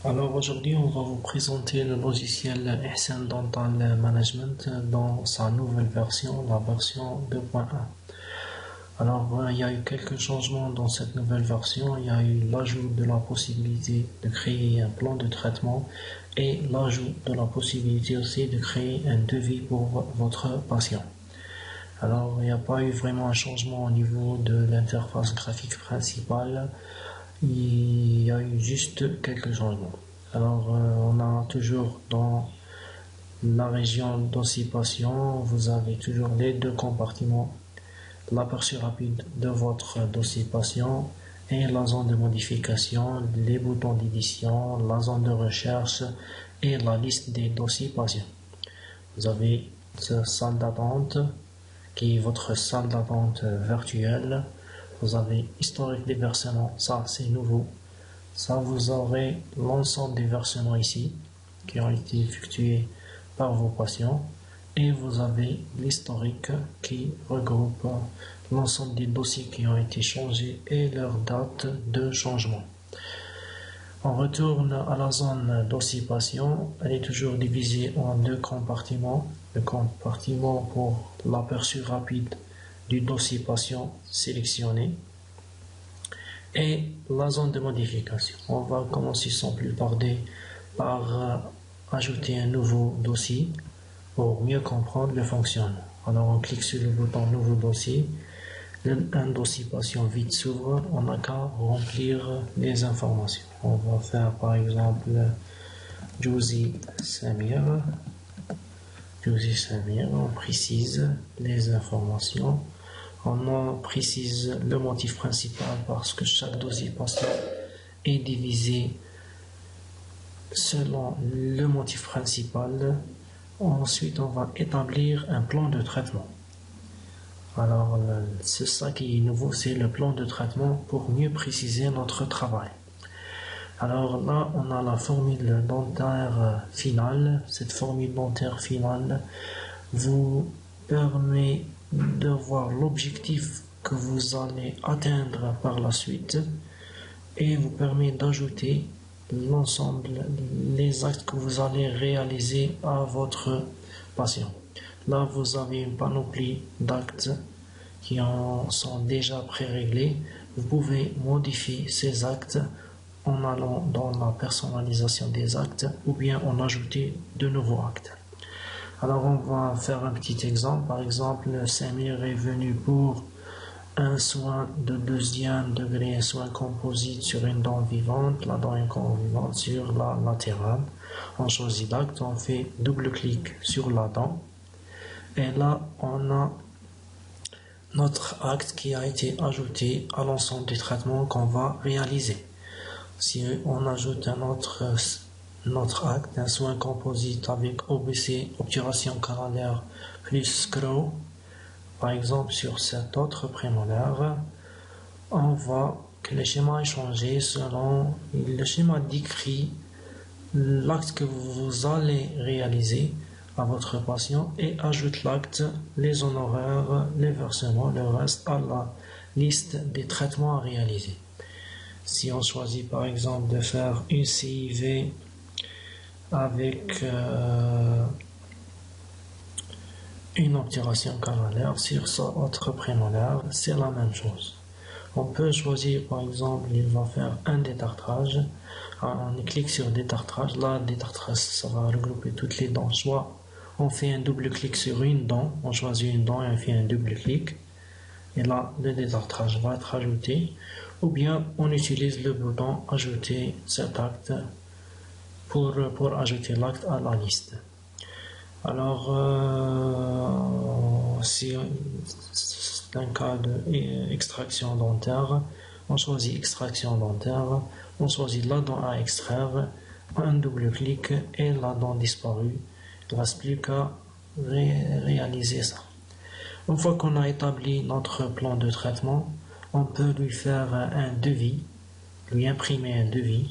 Alors aujourd'hui, on va vous présenter le logiciel Ihsan Dental Management dans sa nouvelle version, la version 2.1. Alors, il y a eu quelques changements dans cette nouvelle version. Il y a eu l'ajout de la possibilité de créer un plan de traitement et l'ajout de la possibilité aussi de créer un devis pour votre patient. Alors, il n'y a pas eu vraiment un changement au niveau de l'interface graphique principale. Il y a eu juste quelques changements. Alors, on a toujours dans la région d'occupation, vous avez toujours les deux compartiments, l'aperçu rapide de votre dossier patient et la zone de modification, les boutons d'édition, la zone de recherche et la liste des dossiers patients. Vous avez cette salle d'attente qui est votre salle d'attente virtuelle. Vous avez historique des versements, ça c'est nouveau. Ça, vous aurez l'ensemble des versements ici qui ont été effectués par vos patients et vous avez l'historique qui regroupe l'ensemble des dossiers qui ont été changés et leur date de changement. On retourne à la zone dossier patient. Elle est toujours divisée en deux compartiments. Le compartiment pour l'aperçu rapide du dossier patient sélectionné et la zone de modification. On va commencer sans plus tarder par ajouter un nouveau dossier pour mieux comprendre le fonctionnement. Alors on clique sur le bouton nouveau dossier. Un dossier patient vide s'ouvre. On n'a qu'à remplir les informations. On va faire par exemple Jouzi Samir. On précise les informations. On précise le motif principal parce que chaque dossier patient est divisé selon le motif principal. Ensuite, on va établir un plan de traitement. Alors, c'est ça qui est nouveau, c'est le plan de traitement pour mieux préciser notre travail. Alors là, on a la formule dentaire finale. Cette formule dentaire finale vous permet de voir l'objectif que vous allez atteindre par la suite et vous permet d'ajouter l'ensemble, les actes que vous allez réaliser à votre patient. Là, vous avez une panoplie d'actes qui en sont déjà pré-réglés. Vous pouvez modifier ces actes en allant dans la personnalisation des actes ou bien en ajouter de nouveaux actes. Alors on va faire un petit exemple. Par exemple, Samir est venu pour un soin de deuxième degré, un soin composite sur une dent vivante, la dent vivante sur la latérale. On choisit l'acte, on fait double-clic sur la dent. Et là, on a notre acte qui a été ajouté à l'ensemble du traitement qu'on va réaliser. Si on ajoute notre acte, un soin composite avec OBC, obturation canalaire plus screw, par exemple sur cet autre prémolaire, on voit que le schéma est changé selon le schéma décrit l'acte que vous allez réaliser à votre patient et ajoute l'acte, les honoraires, les versements, le reste à la liste des traitements à réaliser. Si on choisit par exemple de faire une CIV avec une obturation canalaire sur sa autre prémolaire, c'est la même chose. On peut choisir par exemple, il va faire un détartrage. On clique sur détartrage. Là, détartrage, ça va regrouper toutes les dents. Soit on fait un double clic sur une dent, on choisit une dent et on fait un double clic. Et là, le détartrage va être ajouté. Ou bien on utilise le bouton ajouter cet acte pour ajouter l'acte à la liste. Alors, si c'est un cas d'extraction dentaire, on choisit extraction dentaire, on choisit la dent à extraire, un double clic et la dent disparue. Il ne reste plus qu'à réaliser ça. Une fois qu'on a établi notre plan de traitement, on peut lui faire un devis, lui imprimer un devis.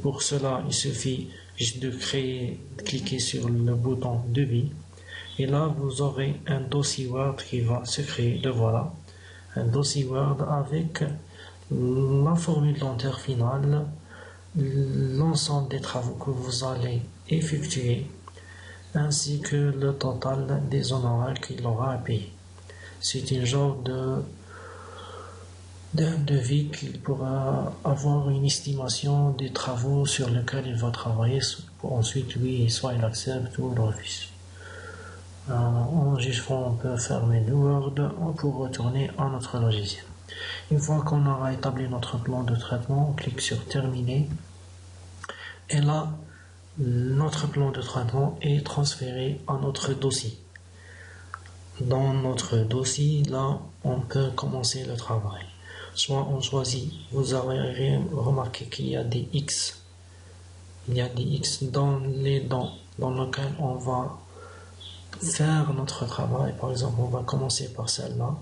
Pour cela, il suffit juste de cliquer sur le bouton devis. Et là, vous aurez un dossier Word qui va se créer. Le voilà. Un dossier Word avec la formule dentaire finale, l'ensemble des travaux que vous allez effectuer ainsi que le total des honoraires qu'il aura à payer. C'est un genre d'un devis qu'il pourra avoir une estimation des travaux sur lesquels il va travailler pour ensuite lui, soit il accepte ou il refuse. En enregistrant, on peut fermer le Word pour retourner à notre logiciel. Une fois qu'on aura établi notre plan de traitement, on clique sur Terminer et là, notre plan de traitement est transféré à notre dossier. Dans notre dossier, là, on peut commencer le travail. Soit on choisit, vous avez remarqué qu'il y a des X. Il y a des X dans les dents dans lesquels on va faire notre travail. Par exemple, on va commencer par celle-là.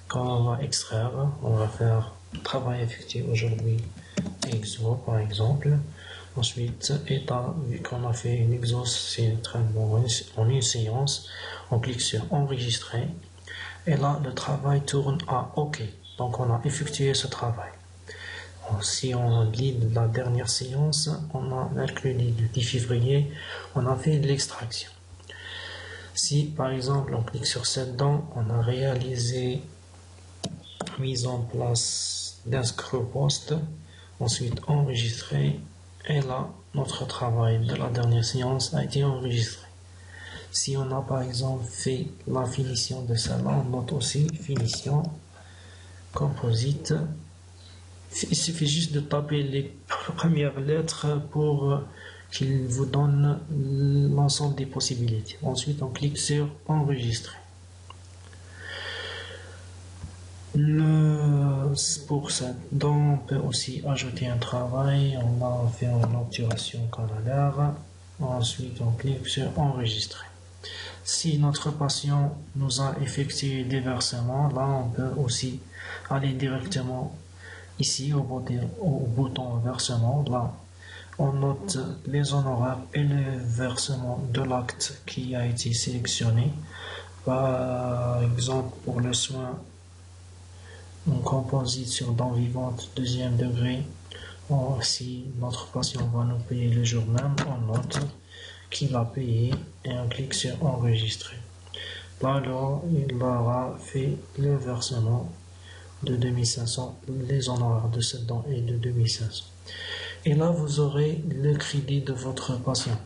Quand on va extraire, on va faire travail effectué aujourd'hui, exo par exemple. Ensuite, état, vu qu'on a fait une exo, c'est un traitement en une séance, on clique sur enregistrer et là le travail tourne à OK. Donc on a effectué ce travail. Si on lit la dernière séance, on a mercredi 10 février, on a fait de l'extraction. Si par exemple on clique sur cette dent, on a réalisé mise en place d'un screw-post, ensuite enregistré, et là notre travail de la dernière séance a été enregistré. Si on a par exemple fait la finition de celle-là, on note aussi finition, composite. Il suffit juste de taper les premières lettres pour qu'il vous donne l'ensemble des possibilités. Ensuite, on clique sur enregistrer. Pour ça, on peut aussi ajouter un travail. On a fait une obturation canalaire. Ensuite, on clique sur enregistrer. Si notre patient nous a effectué des versements, là, on peut aussi aller directement ici au bouton versement. Là, on note les honoraires et le versement de l'acte qui a été sélectionné. Par exemple, pour le soin en composite sur dents vivantes, deuxième degré, si notre patient va nous payer le jour même, on note qu'il a payé et on clique sur enregistrer. Là, alors, il aura fait le versement de 2500, les honoraires de cette dent est de 2500. Et là, vous aurez le crédit de votre patient.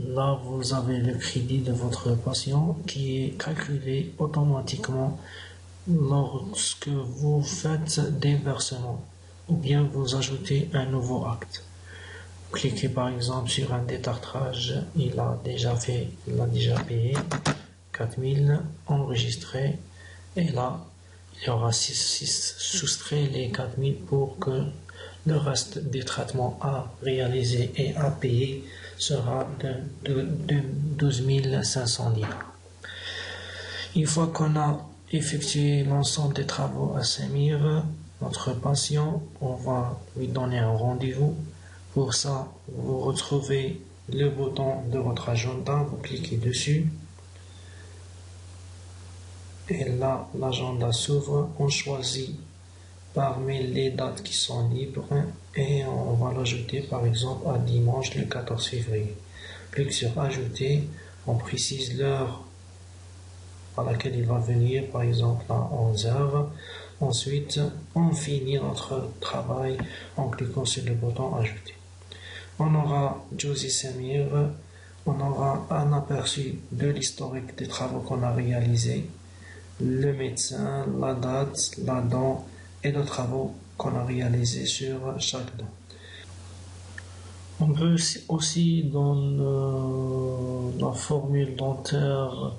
Là, vous avez le crédit de votre patient qui est calculé automatiquement lorsque vous faites des versements ou bien vous ajoutez un nouveau acte. Cliquez par exemple sur un détartrage, il a déjà payé 4000, enregistré, et là il y aura soustrait les 4000 pour que le reste des traitements à réaliser et à payer sera de 12 500 dinars. Une fois qu'on a effectué l'ensemble des travaux à Samir, notre patient, on va lui donner un rendez-vous. Pour ça, vous retrouvez le bouton de votre agenda, vous cliquez dessus. Et là, l'agenda s'ouvre, on choisit parmi les dates qui sont libres et on va l'ajouter par exemple à dimanche le 14 février. Clique sur ajouter, on précise l'heure à laquelle il va venir, par exemple à 11h. Ensuite, on finit notre travail en cliquant sur le bouton ajouter. On aura Josie Samir, on aura un aperçu de l'historique des travaux qu'on a réalisés, le médecin, la date, la dent et les travaux qu'on a réalisés sur chaque dent. On peut aussi dans la formule dentaire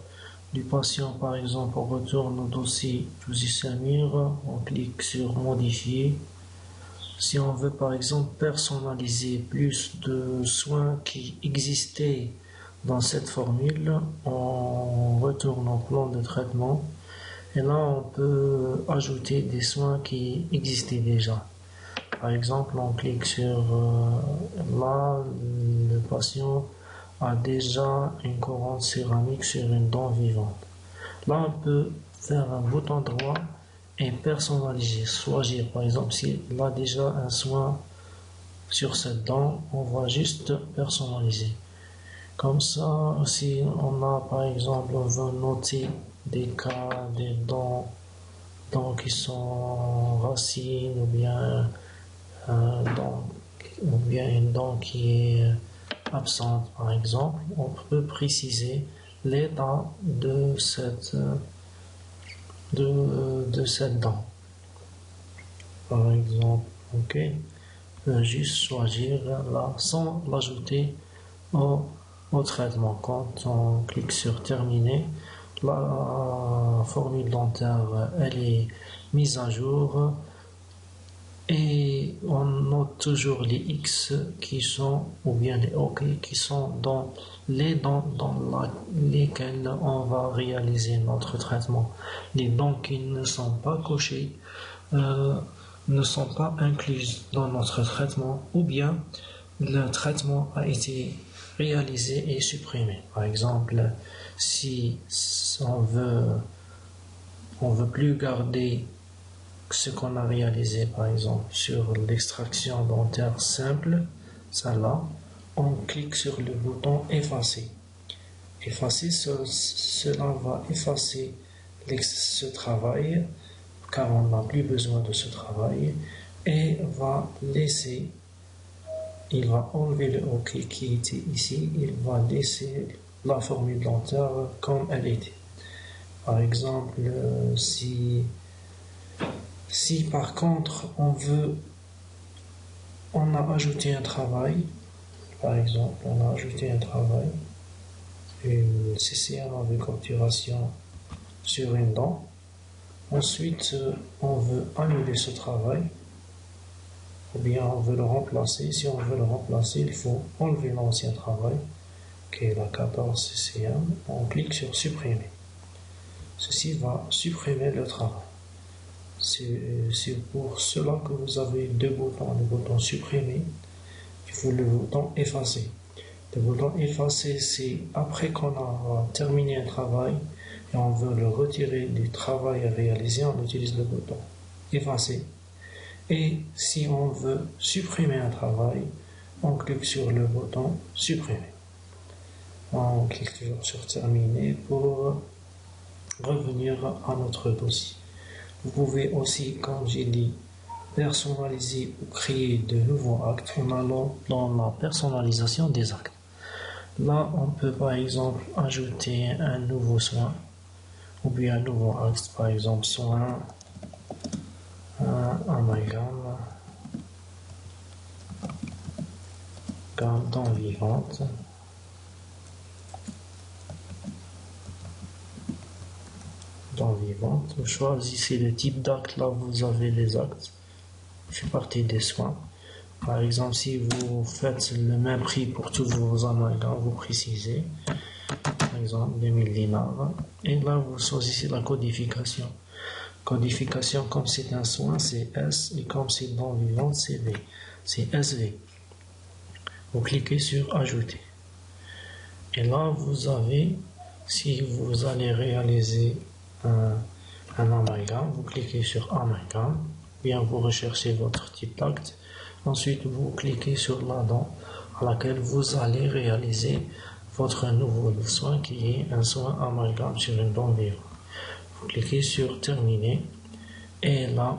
du patient, par exemple, on retourne au dossier Josie Samir, on clique sur modifier. Si on veut par exemple personnaliser plus de soins qui existaient dans cette formule, on retourne au plan de traitement et là on peut ajouter des soins qui existaient déjà. Par exemple, on clique sur là, le patient a déjà une couronne céramique sur une dent vivante. Là on peut faire un bouton droit et personnaliser, choisir. Par exemple, s'il a déjà un soin sur cette dent, on va juste personnaliser. Comme ça, si on a par exemple, on veut noter des cas, des dents qui sont racines ou bien une dent qui est absente par exemple, on peut préciser l'état de cette dent. Par exemple, ok, juste choisir là sans l'ajouter au traitement. Quand on clique sur terminer, la formule dentaire elle est mise à jour et on note toujours les X qui sont, ou bien les OK qui sont dans les dents dans lesquelles on va réaliser notre traitement. Les dents qui ne sont pas cochées ne sont pas incluses dans notre traitement, ou bien le traitement a été réalisé et supprimé. Par exemple, si on veut plus garder ce qu'on a réalisé, par exemple, sur l'extraction dentaire simple, ça là, on clique sur le bouton effacer. Effacer, cela va effacer ce travail, car on n'a plus besoin de ce travail, et il va enlever le OK qui était ici, il va laisser la formule dentaire comme elle était. Par exemple, si par contre on a ajouté un travail, par exemple, on a ajouté un travail, une CCM avec obturation sur une dent, ensuite on veut annuler ce travail, ou bien on veut le remplacer. Si on veut le remplacer, il faut enlever l'ancien travail, qui est la 14 CCM, on clique sur supprimer. Ceci va supprimer le travail. C'est pour cela que vous avez deux boutons, le bouton supprimer et le bouton effacer. Le bouton effacer, c'est après qu'on a terminé un travail et on veut le retirer du travail à réaliser, on utilise le bouton effacer. Et si on veut supprimer un travail, on clique sur le bouton supprimer. On clique toujours sur terminer pour revenir à notre dossier. Vous pouvez aussi, comme j'ai dit, personnaliser ou créer de nouveaux actes en allant dans la personnalisation des actes. Là, on peut par exemple ajouter un nouveau soin ou bien un nouveau acte, par exemple soin amalgame, dent vivante. Vivante. Vous choisissez le type d'acte, là vous avez les actes, fait partie des soins. Par exemple, si vous faites le même prix pour tous vos amalgames, vous précisez, par exemple 2000 dinars, et là vous choisissez la codification. Codification, comme c'est un soin, c'est S, et comme c'est dent vivante, c'est V, c'est SV. Vous cliquez sur ajouter. Et là vous avez, si vous allez réaliser un amalgame, vous cliquez sur amalgame, bien vous recherchez votre type d'acte, ensuite vous cliquez sur la dent à laquelle vous allez réaliser votre nouveau soin qui est un soin amalgame sur une dent vivante. Vous cliquez sur terminer et là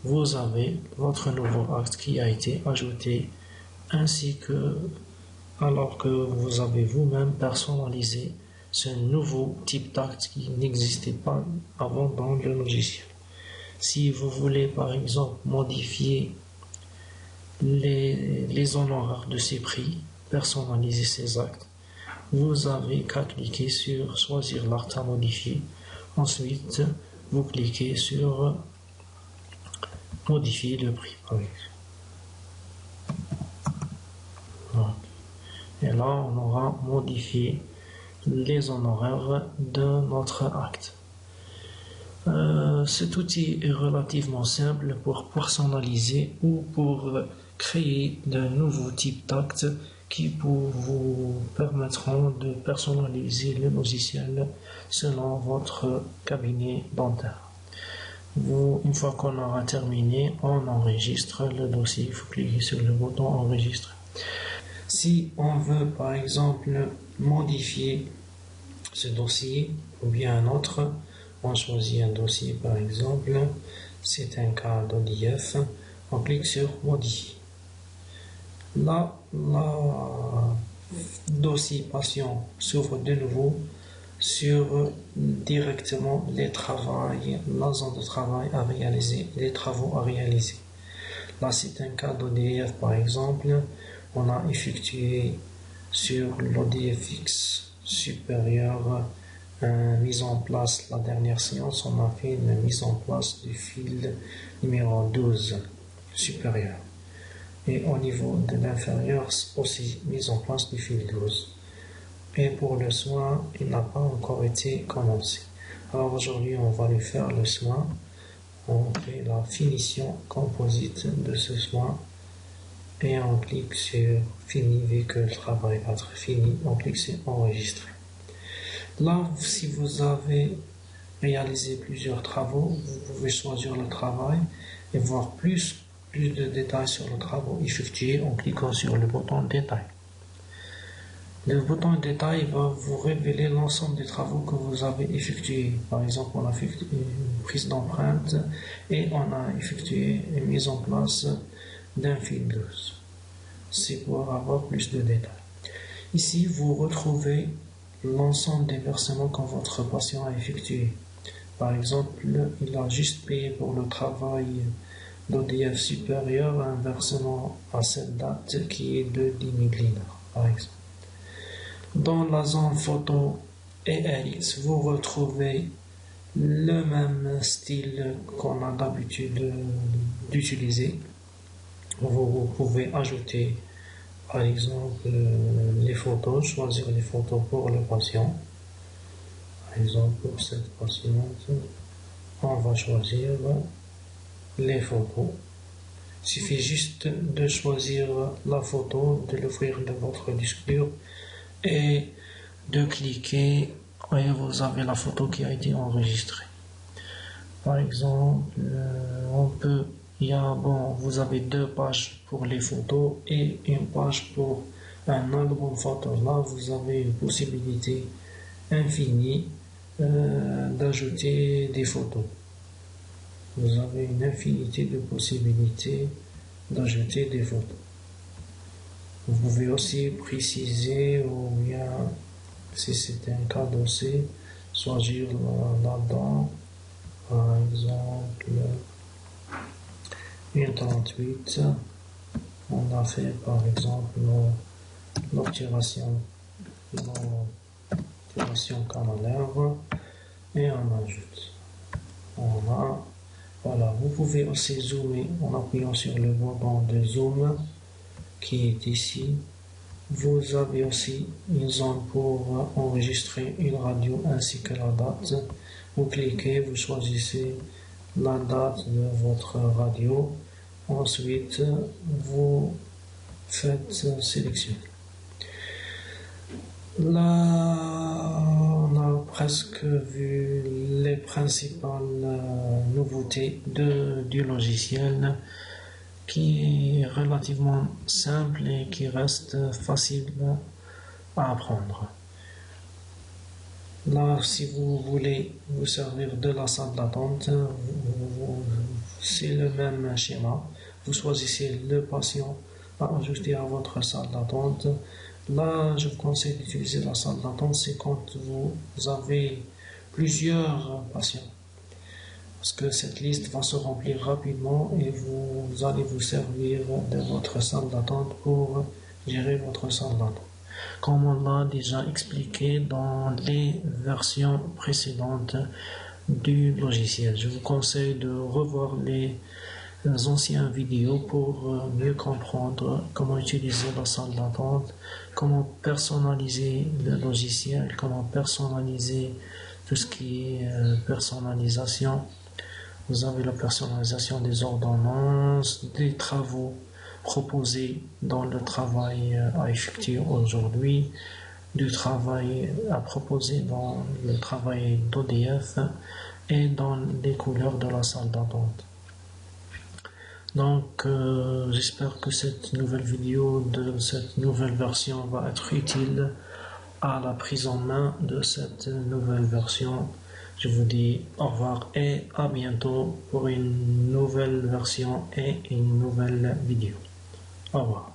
vous avez votre nouveau acte qui a été ajouté, ainsi que alors que vous avez vous-même personnalisé ce nouveau type d'acte qui n'existait pas avant dans le logiciel. Si vous voulez par exemple modifier les honoraires de ces prix, personnaliser ces actes, vous avez qu'à cliquer sur choisir l'acte à modifier. Ensuite, vous cliquez sur modifier le prix. Et là, on aura modifié les honoraires de notre acte. Cet outil est relativement simple pour personnaliser ou pour créer de nouveaux types d'actes qui vous permettront de personnaliser le logiciel selon votre cabinet dentaire. Une fois qu'on aura terminé, on enregistre le dossier. Il faut cliquer sur le bouton enregistrer. Si on veut par exemple modifier ce dossier ou bien un autre, on choisit un dossier par exemple, c'est un cas d'ODF, on clique sur modifier. Là, le dossier patient s'ouvre de nouveau sur directement la zone de travail à réaliser, les travaux à réaliser. Là, c'est un cas d'ODF par exemple. On a effectué sur l'ODFX supérieur une mise en place, la dernière séance, on a fait une mise en place du fil numéro 12 supérieur. Et au niveau de l'inférieur, aussi mise en place du fil 12. Et pour le soin, il n'a pas encore été commencé. Alors aujourd'hui, on va lui faire le soin. On fait la finition composite de ce soin. Et on clique sur fini, vu que le travail va être fini, on clique sur enregistrer. Là, si vous avez réalisé plusieurs travaux, vous pouvez choisir le travail et voir plus de détails sur le travail effectué en cliquant sur le bouton détail. Le bouton détail va vous révéler l'ensemble des travaux que vous avez effectués. Par exemple, on a fait une prise d'empreinte et on a effectué une mise en place d'un fil 12. C'est pour avoir plus de détails. Ici, vous retrouvez l'ensemble des versements que votre patient a effectué. Par exemple, il a juste payé pour le travail d'ODF supérieur un versement à cette date qui est de 10 000 dinars, par exemple. Dans la zone photo et RX, vous retrouvez le même style qu'on a d'habitude d'utiliser. Vous pouvez ajouter par exemple les photos, choisir les photos pour le patient. Par exemple pour cette patiente, on va choisir les photos. Il suffit juste de choisir la photo, de l'ouvrir de votre disque dur et de cliquer et vous avez la photo qui a été enregistrée. Par exemple, vous avez 2 pages pour les photos et une page pour un album photo. Là, vous avez une possibilité infinie d'ajouter des photos. Vous avez une infinité de possibilités d'ajouter des photos. Vous pouvez aussi préciser ou bien, si c'est un cas dossier, choisir là-dedans, par exemple, une 38. On a fait par exemple l'obturation canalaire et on ajoute. Voilà, vous pouvez aussi zoomer en appuyant sur le bouton de zoom qui est ici. Vous avez aussi une zone pour enregistrer une radio ainsi que la date. Vous cliquez, vous choisissez la date de votre radio. Ensuite, vous faites sélectionner. Là, on a presque vu les principales nouveautés du logiciel qui est relativement simple et qui reste facile à apprendre. Là, si vous voulez vous servir de la salle d'attente, c'est le même schéma. Vous choisissez le patient à ajouter à votre salle d'attente. Là, je vous conseille d'utiliser la salle d'attente, c'est quand vous avez plusieurs patients. Parce que cette liste va se remplir rapidement et vous allez vous servir de votre salle d'attente pour gérer votre salle d'attente. Comme on l'a déjà expliqué dans les versions précédentes du logiciel. Je vous conseille de revoir les anciennes vidéos pour mieux comprendre comment utiliser la salle d'attente, comment personnaliser le logiciel, comment personnaliser tout ce qui est personnalisation. Vous avez la personnalisation des ordonnances, des travaux proposés dans le travail à effectuer aujourd'hui, du travail à proposer dans le travail d'ODF et dans les couleurs de la salle d'attente. Donc, j'espère que cette nouvelle vidéo de cette nouvelle version va être utile à la prise en main de cette nouvelle version. Je vous dis au revoir et à bientôt pour une nouvelle version et une nouvelle vidéo. Au revoir.